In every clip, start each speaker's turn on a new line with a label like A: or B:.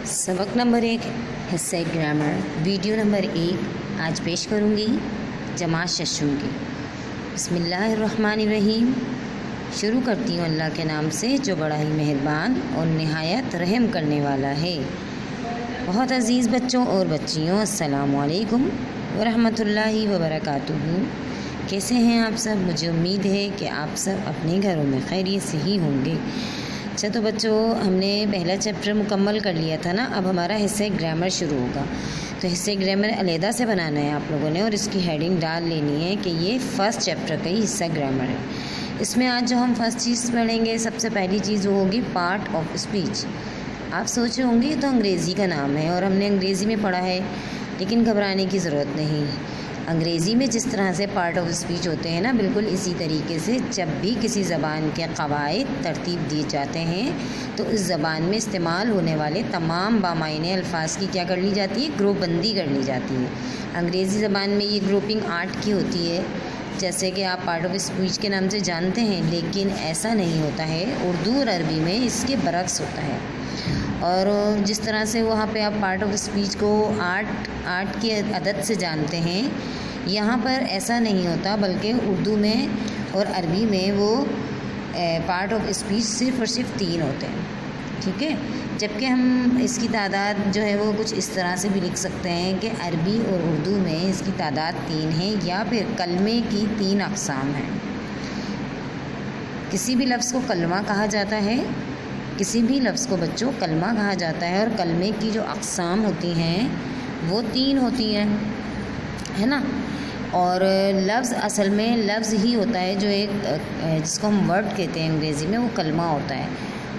A: सबक नंबर 1 हिस्से grammar video number 1 आज पेश करूँगी जमात शशुम की। बिस्मिल्लाहिर्रहमानिर्रहीम। शुरू करती हूँ अल्लाह के नाम से जो बड़ा ही मेहरबान और निहायत रहम करने वाला है। बहुत अज़ीज़ बच्चों और बच्चियों, अस्सलामु अलैकुम वरहमतुल्लाहि वबरकातुहू। कैसे हैं आप सब? मुझे उम्मीद है कि आप सब अपने घरों में खैरियत से ही होंगे। अच्छा तो बच्चों, हमने पहला चैप्टर मुकम्मल कर लिया था ना। अब हमारा हिस्सा ग्रामर शुरू होगा। तो हिस्से ग्रामर अलहदा से बनाना है आप लोगों ने, और इसकी हेडिंग डाल लेनी है कि ये फ़र्स्ट चैप्टर का ही हिस्सा ग्रामर है। इसमें आज जो हम फर्स्ट चीज़ पढ़ेंगे, सबसे पहली चीज़ वो होगी पार्ट ऑफ स्पीच। आप सोच रहे होंगे ये तो अंग्रेज़ी का नाम है और हमने अंग्रेज़ी में पढ़ा है, लेकिन घबराने की ज़रूरत नहीं। अंग्रेज़ी में जिस तरह से पार्ट ऑफ स्पीच होते हैं ना, बिल्कुल इसी तरीके से जब भी किसी ज़बान के क़वाइद तरतीब दिए जाते हैं तो इस ज़बान में इस्तेमाल होने वाले तमाम बामायने अल्फाज की क्या कर ली जाती है, ग्रुप बंदी कर ली जाती है। अंग्रेज़ी ज़बान में ये ग्रुपिंग 8 की होती है, जैसे कि आप पार्ट ऑफ स्पीच के नाम से जानते हैं, लेकिन ऐसा नहीं होता है। उर्दू और अरबी में इसके बरक्स होता है। और जिस तरह से वहाँ पे आप पार्ट ऑफ स्पीच को 8 की अदद से जानते हैं, यहाँ पर ऐसा नहीं होता, बल्कि उर्दू में और अरबी में वो पार्ट ऑफ स्पीच सिर्फ़ और सिर्फ 3 होते हैं, ठीक है। जबकि हम इसकी तादाद जो है वो कुछ इस तरह से भी लिख सकते हैं कि अरबी और उर्दू में इसकी तादाद 3 है, या फिर कलमे की 3 अक़साम हैं। किसी भी लफ्ज़ को कलमा कहा जाता है, किसी भी लफ्ज़ को बच्चों कलमा कहा जाता है, और कलमे की जो अक़साम होती हैं वो 3 होती हैं, है ना। और लफ्ज़ असल में लफ्ज़ ही होता है जो एक जिसको हम वर्ड कहते हैं अंग्रेज़ी में, वो कलमा होता है।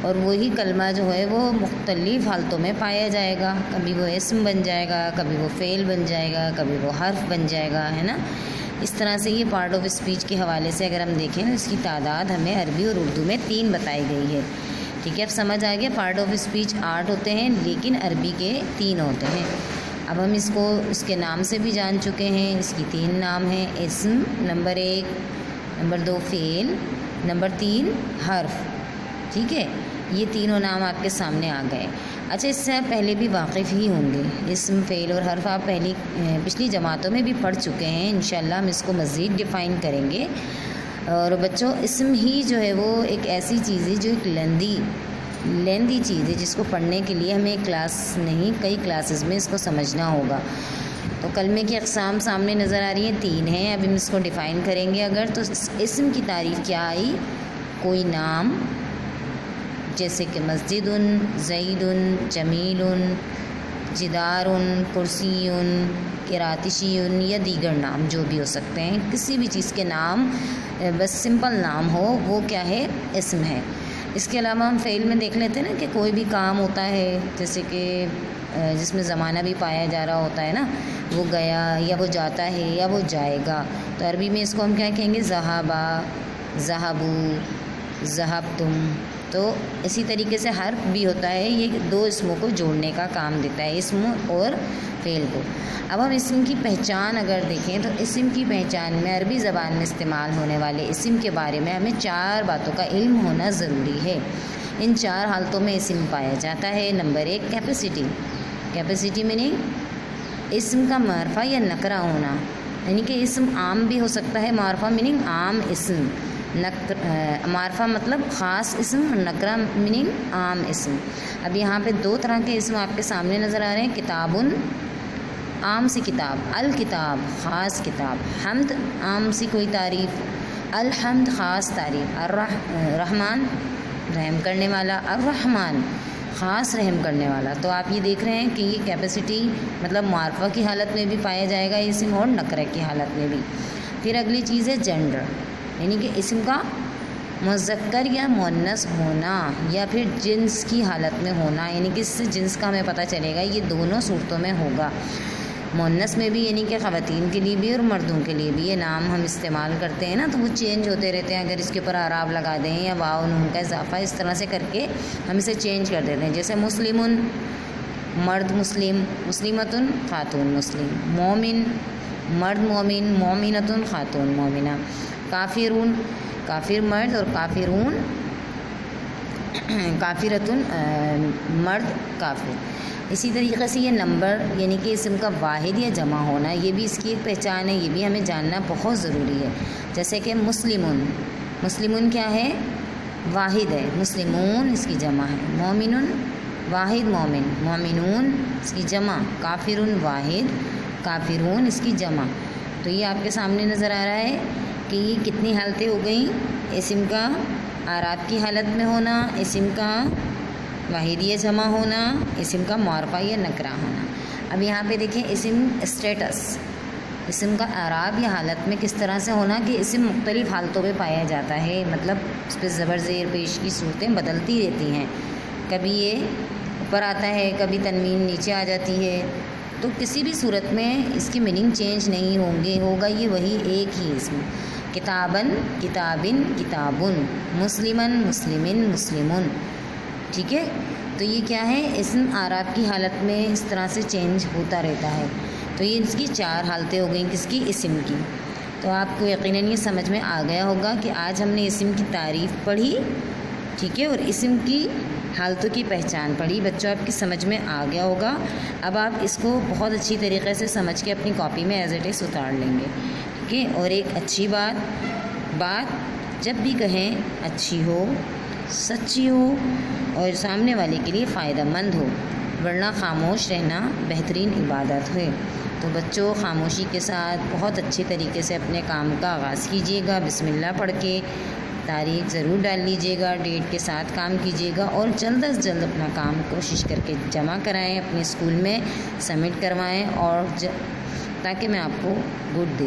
A: और वही कलमा जो है वो मुख्तलिफ़ हालतों में पाया जाएगा। कभी वो इस्म बन जाएगा, कभी वो फ़ेल बन जाएगा, कभी वो हर्फ बन जाएगा, है ना। इस तरह से ये पार्ट ऑफ स्पीच के हवाले से अगर हम देखें तो इसकी तादाद हमें अरबी और उर्दू में 3 बताई गई है, ठीक है। अब समझ आ गया, पार्ट ऑफ स्पीच 8 होते हैं, लेकिन अरबी के 3 होते हैं। अब हम इसको इसके नाम से भी जान चुके हैं। इसकी 3 नाम हैं, इस्म नंबर 1, नंबर 2 फ़ेल, नंबर 3 हर्फ, ठीक है। ये तीनों नाम आपके सामने आ गए। अच्छा, इससे आप पहले भी वाकिफ़ ही होंगे। इस्म, फ़ेल और हर्फ आप पिछली जमातों में भी पढ़ चुके हैं। इंशाअल्लाह हम इसको मज़ीद डिफ़ाइन करेंगे। और बच्चों, इस्म ही जो है वो एक ऐसी चीज़ है जो एक लेंदी चीज़ है, जिसको पढ़ने के लिए हमें क्लास नहीं, कई क्लासेस में इसको समझना होगा। तो कलमे की अक़साम सामने नज़र आ रही हैं, 3 हैं। अब हम इसको डिफ़ाइन करेंगे। अगर तो इस्म की तारीफ़ क्या आई, कोई नाम, जैसे कि मस्जिदुन, ज़ईदुन, जमीलुन, जिदारुन, कुर्सियुन, किरातिशियुन, या दीगर नाम जो भी हो सकते हैं, किसी भी चीज़ के नाम, बस सिंपल नाम हो, वो क्या है, इस्म है। इसके अलावा हम फ़ेल में देख लेते हैं ना कि कोई भी काम होता है, जैसे कि जिसमें ज़माना भी पाया जा रहा होता है ना, वो गया या वो जाता है या वो जाएगा, तो अरबी में इसको हम क्या कहेंगे, ज़हाबा, ज़हाबू, ज़हाबतुम। तो इसी तरीके से हर्फ भी होता है, ये 2 इस्मों को जोड़ने का काम देता है, इस्म और फ़ेल को। अब हम इस्म की पहचान अगर देखें तो इस्म की पहचान में अरबी ज़बान में इस्तेमाल होने वाले इस्म के बारे में हमें 4 बातों का इल्म होना ज़रूरी है। इन 4 हालतों में इस्म पाया जाता है। नंबर 1 कैपेसिटी मीनिंग इस्म का मारफा या नकरा होना, यानी कि इस्म आम भी हो सकता है। मारफा मीनिंग आम इस्म, मारफा मतलब ख़ास इस्म, और नकरा मीनिंग आम इस्म। अब यहाँ पे 2 तरह के इस्म आपके सामने नज़र आ रहे हैं। किताबुन आम सी किताब, अल किताब ख़ास किताब, हम्द आम सी कोई तारीफ़, अल हम्द ख़ास तारीफ़, रहमान रहम करने वाला, अर्रहमान ख़ास रहम करने वाला। तो आप ये देख रहे हैं कि ये कैपेसिटी मतलब मारफा की हालत में भी पाया जाएगा इस्म, और नकरा की हालत में भी। फिर अगली चीज़ है जेंडर, यानी कि इस्म का मुज़क्कर या मुअन्नस होना, या फिर जिन्स की हालत में होना, यानी कि इससे जिन्स का हमें पता चलेगा। ये दोनों सूरतों में होगा, मुअन्नस में भी यानी कि ख़वातीन के लिए भी और मर्दों के लिए भी। ये नाम हम इस्तेमाल करते हैं ना, तो वो चेंज होते रहते हैं। अगर इसके ऊपर आराब लगा दें या वाव नून का इजाफा, इस तरह से करके हम इसे चेंज कर देते हैं। जैसे मुस्लिमुन मर्द मुस्लिम, मुस्लिमतुन ख़ातून मुस्लिम, मोमिन मर्द मोमिन, मोमिनतुन ख़ातून मोमिना, काफिरून काफिर मर्द और काफिरून کافرتن مرد کافر۔ اسی طریقے سے یہ نمبر یعنی کہ اسم کا واحد یا جمع ہونا، یہ بھی اس کی ایک پہچان ہے، یہ بھی ہمیں جاننا بہت ضروری ہے۔ جیسے کہ مسلمون، مسلمون کیا ہے؟ واحد ہے، مسلمون اس کی جمع ہے۔ مومنون واحد مومن، مومنون اس کی جمع، کافرون واحد، کافرون اس کی جمع۔ تو یہ آپ کے سامنے نظر آ رہا ہے کہ یہ کتنی حالتیں ہو گئیں، اسم کا اعراب کی حالت میں ہونا، اسم کا واحد یا جمع ہونا، اسم کا معرفہ یا نکرہ ہونا۔ اب یہاں پہ دیکھیں اسم اسٹیٹس، اسم کا اعراب یا حالت میں کس طرح سے ہونا کہ اسم مختلف حالتوں پہ پایا جاتا ہے، مطلب اس پہ زبر زیر پیش کی صورتیں بدلتی رہتی ہیں، کبھی یہ اوپر آتا ہے، کبھی تنوین نیچے آ جاتی ہے، تو کسی بھی صورت میں اس کی میننگ چینج نہیں ہوں گے، ہوگا یہ وہی ایک ہی اسم۔ کتابن کتابن کتابن، مسلمن مسلمن مسلمن، ٹھیک ہے۔ تو یہ کیا ہے؟ اسم اعراب کی حالت میں اس طرح سے چینج ہوتا رہتا ہے۔ تو یہ اس کی 4 حالتیں ہو گئیں، کس کی؟ اسم کی۔ تو آپ کو یقیناً یہ سمجھ میں آ گیا ہوگا کہ آج ہم نے اسم کی تعریف پڑھی، ٹھیک ہے، اور اسم کی حالتوں کی پہچان پڑھی۔ بچوں آپ کی سمجھ میں آ گیا ہوگا۔ اب آپ اس کو بہت اچھی طریقے سے سمجھ کے اپنی کاپی میں ایز اٹ از اتار لیں گے، ٹھیک ہے۔ اور ایک اچھی بات جب بھی کہیں اچھی ہو، سچی ہو اور سامنے والے کے لیے فائدہ مند ہو، ورنہ خاموش رہنا بہترین عبادت ہے۔ تو بچوں خاموشی کے ساتھ بہت اچھے طریقے سے اپنے کام کا آغاز کیجیے گا، بسم اللہ پڑھ کے تاریخ ضرور ڈال لیجیے گا، ڈیٹ کے ساتھ کام کیجیے گا، اور جلد از جلد اپنا کام کوشش کر کے جمع کرائیں، اپنے اسکول میں سبمٹ کروائیں، اور تاکہ میں آپ کو گڈ دے